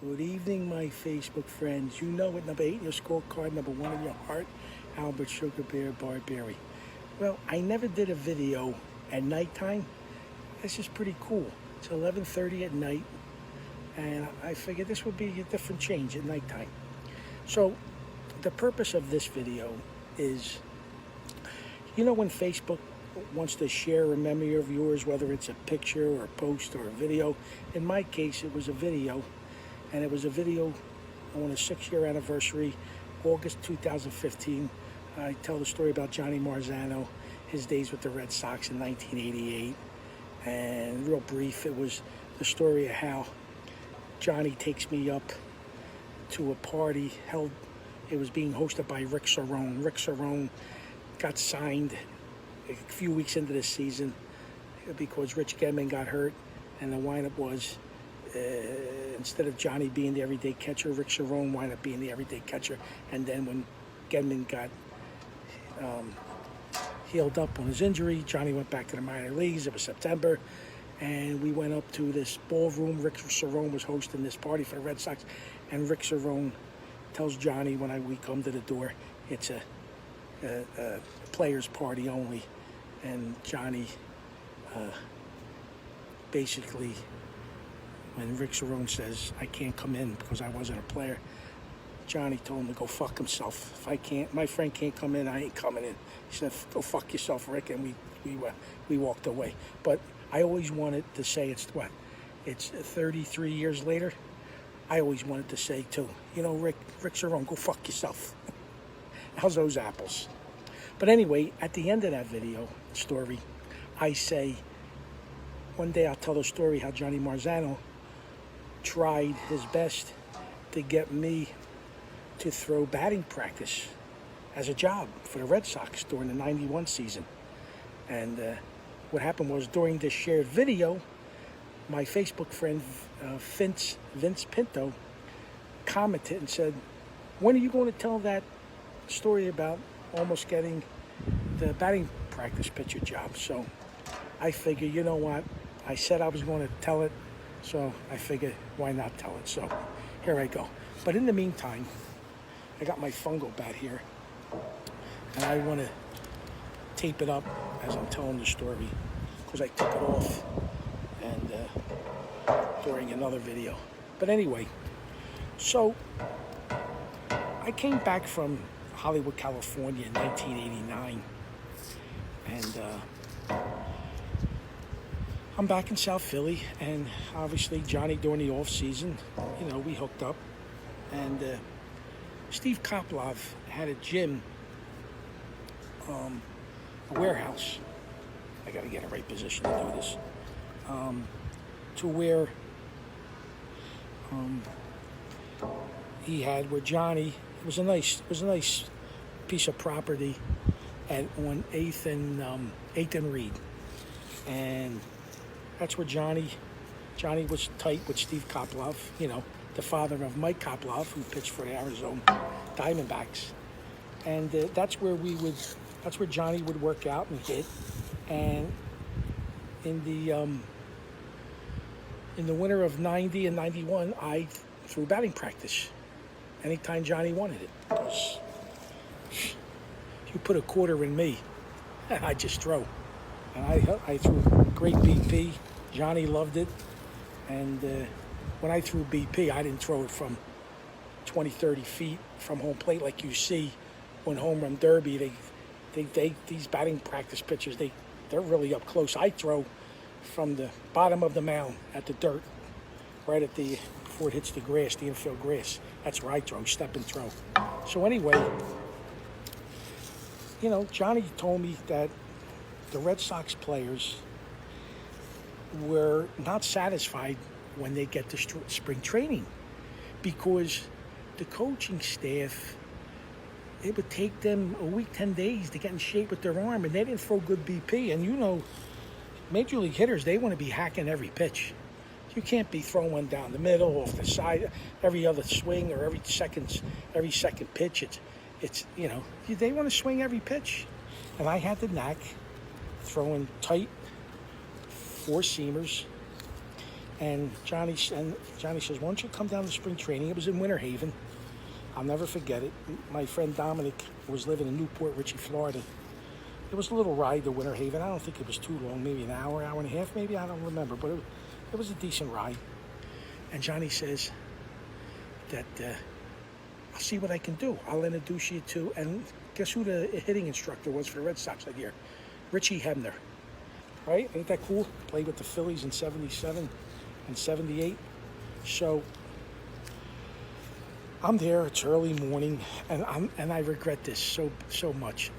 Good evening, my Facebook friends. You know it, number 8 in your scorecard, number 1 in your heart, Albert Sugar Bear Barbieri. Well, I never did a video at nighttime. This is pretty cool. It's 11:30 at night, and I figured this would be a different change at nighttime. So, the purpose of this video is, you know when Facebook wants to share a memory of yours, whether it's a picture or a post or a video. In my case, it was a video, and it was a video on a 6-year anniversary, August 2015. I tell the story about Johnny Marzano, his days with the Red Sox in 1988, and real brief, it was the story of how Johnny takes me up to a party held. It was being hosted by Rick Cerrone. Rick Cerrone got signed a few weeks into the season because Rich Gedman got hurt, and the windup was instead of Johnny being the everyday catcher, Rick Cerrone wound up being the everyday catcher. And then when Gedman got healed up on his injury, Johnny went back to the minor leagues. It was September, and we went up to this ballroom. Rick Cerrone was hosting this party for the Red Sox, and Rick Cerrone tells Johnny when we come to the door, it's a players party only. And Johnny basically, when Rick Cerrone says, I can't come in because I wasn't a player, Johnny told him to go fuck himself. If my friend can't come in, I ain't coming in. He said, go fuck yourself, Rick, and we walked away. But I always wanted to say, it's 33 years later, I always wanted to say too, you know, Rick Cerrone, go fuck yourself. How's those apples? But anyway, at the end of that video story, I say, one day I'll tell the story how Johnny Marzano tried his best to get me to throw batting practice as a job for the Red Sox during the '91 season. And what happened was, during this shared video, my Facebook friend Vince Pinto commented and said, when are you going to tell that story about almost getting the batting practice pitcher job? So I figured, you know what, I said I was going to tell it, so I figured, why not tell it? So here I go. But in the meantime, I got my fungo bat here, and I want to tape it up as I'm telling the story, because I took it off and during another video. But anyway, so I came back from Hollywood, California in 1989, and I'm back in South Philly, and obviously Johnny, during the off season, you know, we hooked up, and Steve Koplov had a gym, a warehouse. I got to get in the right position to do this, to where he had, where Johnny, it was a nice piece of property on 8th and Reed, and that's where Johnny was tight with Steve Koplov, you know, the father of Mike Koplov, who pitched for the Arizona Diamondbacks, and that's where Johnny would work out and hit. And in the winter of '90 and '91, I threw batting practice anytime Johnny wanted it, because if you put a quarter in me, I just throw. And I threw great BP. Johnny loved it. And when I threw BP, I didn't throw it from 20, 30 feet from home plate like you see on Home Run Derby. These batting practice pitchers, they're really up close. I throw from the bottom of the mound at the dirt, right at before it hits the grass, the infield grass. That's where I throw, step and throw. So anyway, you know, Johnny told me that the Red Sox players were not satisfied when they get to spring training, because the coaching staff, it would take them a week, 10 days to get in shape with their arm, and they didn't throw good BP. And you know, major league hitters, they want to be hacking every pitch. You can't be throwing one down the middle, off the side, every other swing, or every second pitch. It's you know, they want to swing every pitch. And I had the knack throwing tight four-seamers And Johnny says, why don't you come down to spring training? It was in Winter Haven. I'll never forget it. My friend Dominic was living in Newport Richey, Florida. It was a little ride to Winter Haven. I don't think it was too long, maybe an hour, hour and a half, maybe. I don't remember, but it was a decent ride. And Johnny says that I'll see what I can do. I'll introduce you to, and guess who the hitting instructor was for the Red Sox that year? Richie Hebner. Right? Ain't that cool? Played with the Phillies in 77 and 78. So I'm there. It's early morning, and I regret this so much.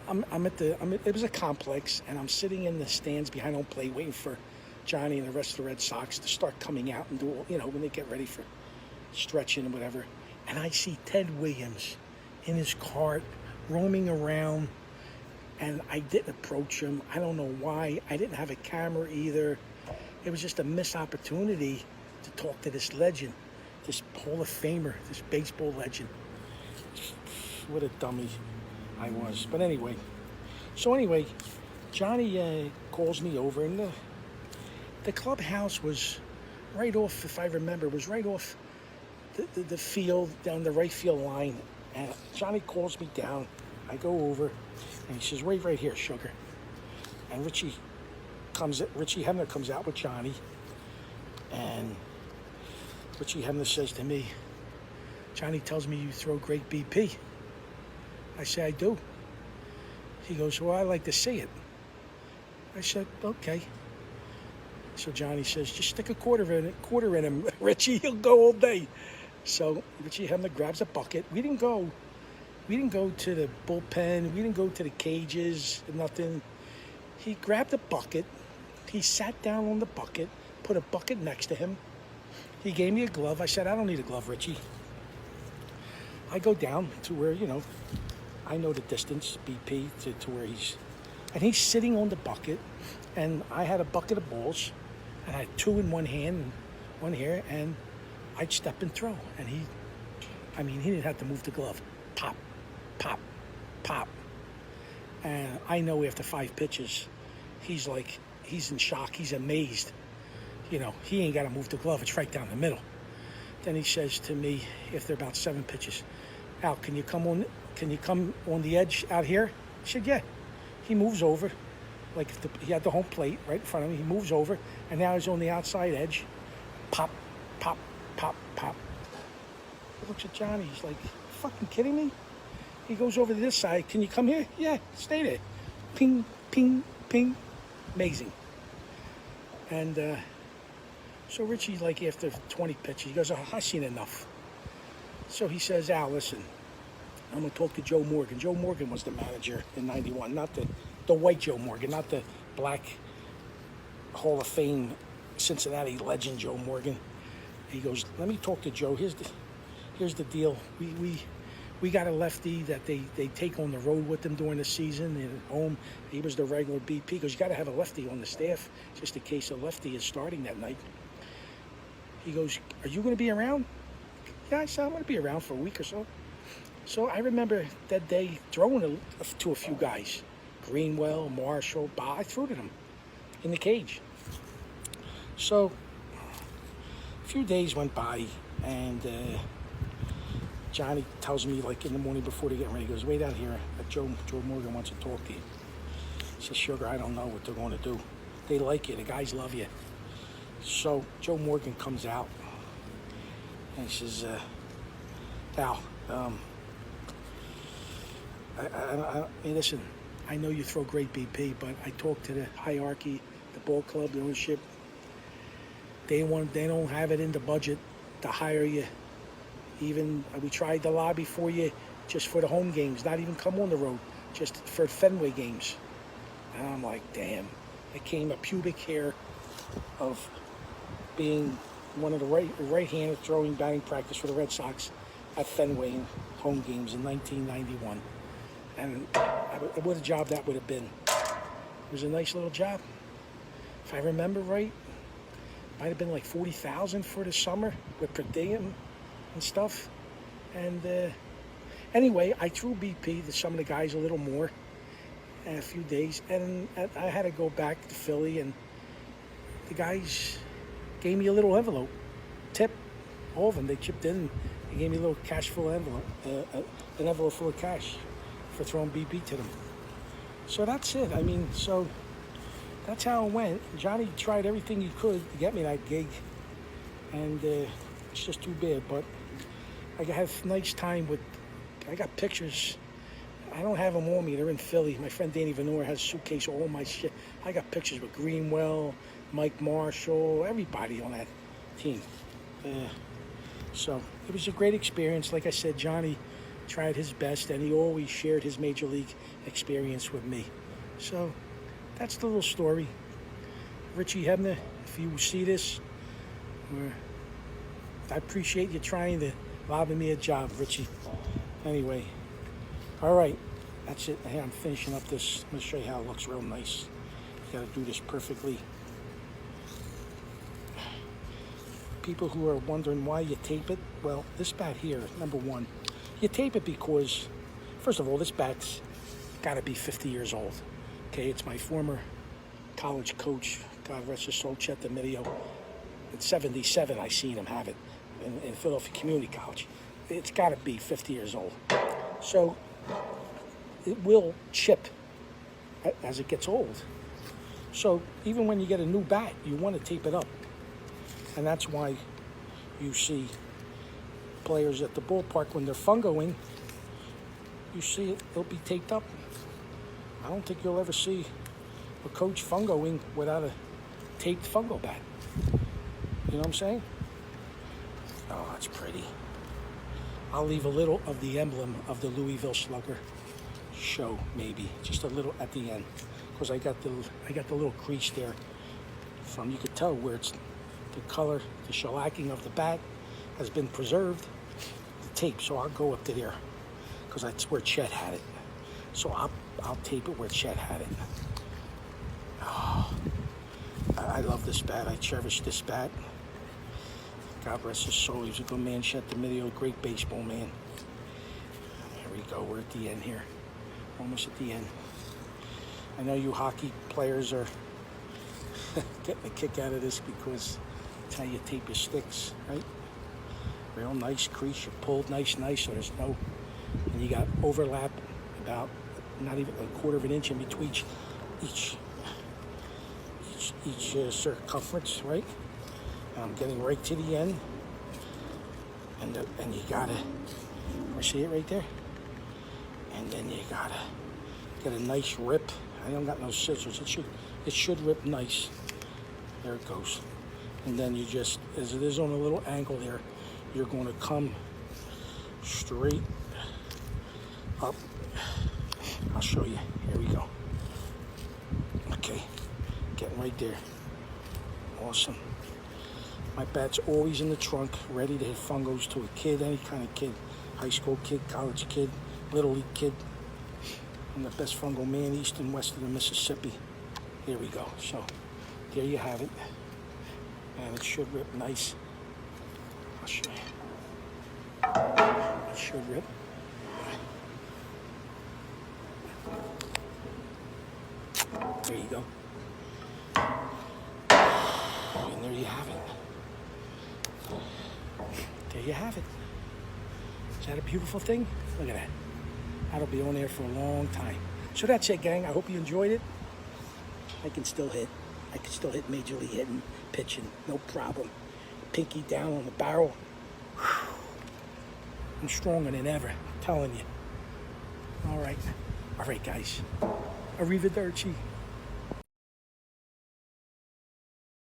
It was a complex, and I'm sitting in the stands behind home plate waiting for Johnny and the rest of the Red Sox to start coming out and do, when they get ready for stretching and whatever. And I see Ted Williams in his cart roaming around, and I didn't approach him. I don't know why. I didn't have a camera either. It was just a missed opportunity to talk to this legend, this Hall of Famer, this baseball legend. What a dummy I was. But anyway, Johnny calls me over, and the clubhouse was right off, if I remember, was right off the field, down the right field line. And Johnny calls me down. I go over, and he says, wait right here, sugar. And Richie Hebner comes out with Johnny, and Richie Hebner says to me, Johnny tells me you throw great BP. I say, I do. He goes, well, I like to see it. I said, okay. So Johnny says, just stick a quarter in him, Richie. He'll go all day. So Richie Hebner grabs a bucket. We didn't go to the bullpen. We didn't go to the cages, nothing. He grabbed a bucket. He sat down on the bucket, put a bucket next to him. He gave me a glove. I said, I don't need a glove, Richie. I go down to where, I know the distance, BP, to where he's sitting on the bucket, and I had a bucket of balls, and I had two in one hand, one here, and I'd step and throw, and he didn't have to move the glove. Pop, pop, pop. And I know after 5 pitches, he's in shock, he's amazed. He ain't got to move the glove, it's right down the middle. Then he says to me, after about 7 pitches, Al, can you come on the edge out here? I said, yeah. He moves over, like he had the home plate right in front of him. He moves over, and now he's on the outside edge. Pop, pop, pop, pop. He looks at Johnny. He's like, fucking kidding me? He goes over to this side. Can you come here? Yeah, stay there. Ping, ping, ping. Amazing. And so Richie, after 20 pitches, he goes, oh, I've seen enough. So he says, Al, listen, I'm going to talk to Joe Morgan. Joe Morgan was the manager in 91, not the white Joe Morgan, not the black Hall of Fame Cincinnati legend Joe Morgan. He goes, let me talk to Joe. Here's the deal. We got a lefty that they take on the road with them during the season and at home. He was the regular BP because you got to have a lefty on the staff just in case a lefty is starting that night. He goes, are you going to be around? Yeah, I said, I'm going to be around for a week or so. So I remember that day throwing to a few guys. Greenwell, Marshall, Bob. I threw to them in the cage. So a few days went by, and Johnny tells me, in the morning before they get ready, he goes, wait out here. Joe Morgan wants to talk to you. He says, sugar, I don't know what they're going to do. They like you. The guys love you. So Joe Morgan comes out, and he says, Al, listen, I know you throw great BP, but I talked to the hierarchy, the ball club, the ownership. They don't have it in the budget to hire you. Even we tried to lobby for you just for the home games, not even come on the road, just for Fenway games. And I'm like, damn. It came a pubic hair of being one of the right-handed throwing batting practice for the Red Sox at Fenway in home games in 1991. And what a job that would have been. It was a nice little job. If I remember right, might have been like $40,000 for the summer with per diem and stuff. And anyway, I threw BP to some of the guys a little more in a few days, and I had to go back to Philly, and the guys gave me a little envelope, tip, all of them. They chipped in and they gave me a little cash full envelope, an envelope full of cash for throwing BB to them. So that's it. I mean, so that's how it went. Johnny tried everything he could to get me that gig, and it's just too bad. But I have a nice time with, I got pictures. I don't have them on me. They're in Philly. My friend Danny Venora has a suitcase of all my shit. I got pictures with Greenwell, Mike Marshall, everybody on that team. So it was a great experience. Like I said, Johnny tried his best, and he always shared his major league experience with me. So that's the little story. Richie Hebner, if you see this, I appreciate you trying to lobby me a job, Richie. Anyway, all right, that's it. Hey, I'm finishing up this. I'm going to show you how it looks real nice. You got to do this perfectly. People who are wondering why you tape it, well, this bat here, number one, you tape it because, first of all, this bat's got to be 50 years old. Okay, it's my former college coach, God rest his soul, Chet DeMidio. In 77, I seen him have it in Philadelphia Community College. It's got to be 50 years old. So it will chip as it gets old. So even when you get a new bat, you want to tape it up. And that's why you see players at the ballpark, when they're fungoing, you see it'll be taped up. I don't think you'll ever see a coach fungoing without a taped fungo bat. You know what I'm saying? Oh, that's pretty. I'll leave a little of the emblem of the Louisville Slugger show, maybe just a little at the end, because I got the little crease there. From, you could tell where it's the color, the shellacking of the bat has been preserved. The tape, so I'll go up to there, because that's where Chet had it. So I'll tape it where Chet had it. Oh, I love this bat. I cherish this bat. God rest his soul. He was a good man. Chet DeMidio, great baseball man. Here we go. We're at the end here. Almost at the end. I know you hockey players are getting a kick out of this because it's how you tape your sticks, right? Real nice crease. You pulled nice, so there's no, and you got overlap about not even a quarter of an inch in between each circumference, right? And I'm getting right to the end, and you gotta, see it right there, and then you gotta get a nice rip. I don't got no scissors. It should rip nice. There it goes, and then you just, as it is on a little angle there, you're going to come straight up. I'll show you. Here we go. Okay, getting right there. Awesome. My bat's always in the trunk, ready to hit fungos to a kid, any kind of kid, high school kid, college kid, little league kid. I'm the best fungo man east and west of the Mississippi. Here we go. So there you have it, and it should rip nice. I'll show you. It should rip. There you go. And there you have it. There you have it. Is that a beautiful thing? Look at that. That'll be on there for a long time. So that's it, gang. I hope you enjoyed it. I can still hit. I can still hit major league hitting, pitching, no problem. Pinky down on the barrel. Whew. I'm stronger than ever, I'm telling you. All right, guys. Arrivederci.